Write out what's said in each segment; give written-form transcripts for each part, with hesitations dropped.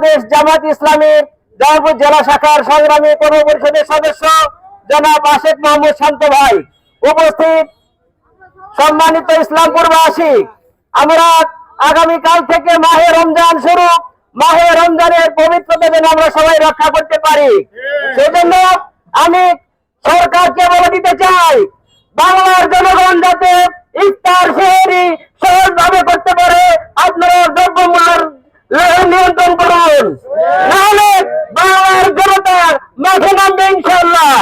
বাংলাদেশ জামাত ইসলামীর জয়পুর জেলা শাখার সংগ্রামী কর্ম পরিষদের সদস্য জনাব আশেক মাহমুদ শান্ত ভাই উপস্থিত, সম্মানিত ইসলামপুরবাসী, আমরা আগামীকাল থেকে মাহে রমজান শুরু। মাহে রমজানের পবিত্রতা যেন আমরা সবাই রক্ষা করতে পারি, সেজন্য আমি সরকারকে বলে দিতে চাই, বাংলার জনগণ যাতে ইফতার সেহরি সহজভাবে করতে পারে, আপনারা দ্রব্যমূল্যের নিয়ন্ত্রণ করুন, নাহলে বাংলার জনতা মাঠে নামবে ইনশাআল্লাহ।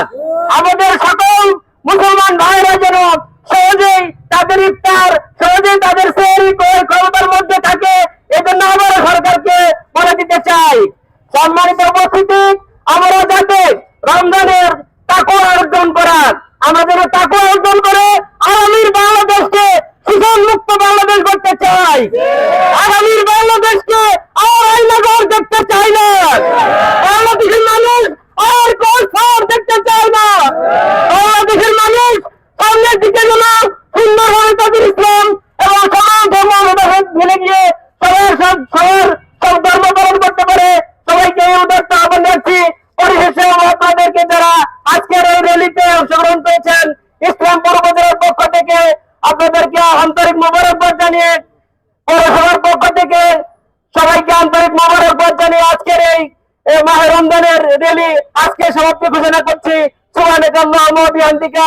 আমাদের সকল মুসলমান ভাইরা যেন সহজেই তাদের ইফতার, সহজেই তাদের সেহরি ক্ষমতার মধ্যে থাকে, এজন্য আমরা সরকারকে বলে দিতে চাই। সম্মানিত উপস্থিতি, আমরা যাতে রমজানের তাকওয়া অর্জন করার, আমরা যেন তাকওয়া অর্জন করে আগামীর বাংলাদেশকে শোষণ মুক্ত বাংলাদেশ করতে চাই। আগামীর বাংলাদেশকে আর আইনাগর দেখতে চাই না, বাংলাদেশের মানুষ আর কোন দেখতে চায় না। বাংলাদেশের মানুষ সামনের দিকে যেন সুন্দরভাবে তাদের ইসলাম এবং সমান ধর্ম মিলে গিয়ে সব ধর্ম পালন করতে পারে। সবাইকে এই উদ্দেশ্য আহ্বান জানাচ্ছি। পরিশেষে আপনাদেরকে যারা আজকের এই র্যালিতে অংশগ্রহণ করেছেন, ইসলামপুর উপজেলার পক্ষ থেকে আপনাদেরকে আন্তরিক মোবারকবাদ জানিয়ে, পৌরসভার পক্ষ থেকে সবাইকে আন্তরিক মোবারকবাদ জানিয়ে আজকের এই মাহে রমজানের র্যালি আজকে সমাপ্তি ঘোষণা করছি। সুবহানাকাল্লাহুম্মা ওয়া বিহামদিকা।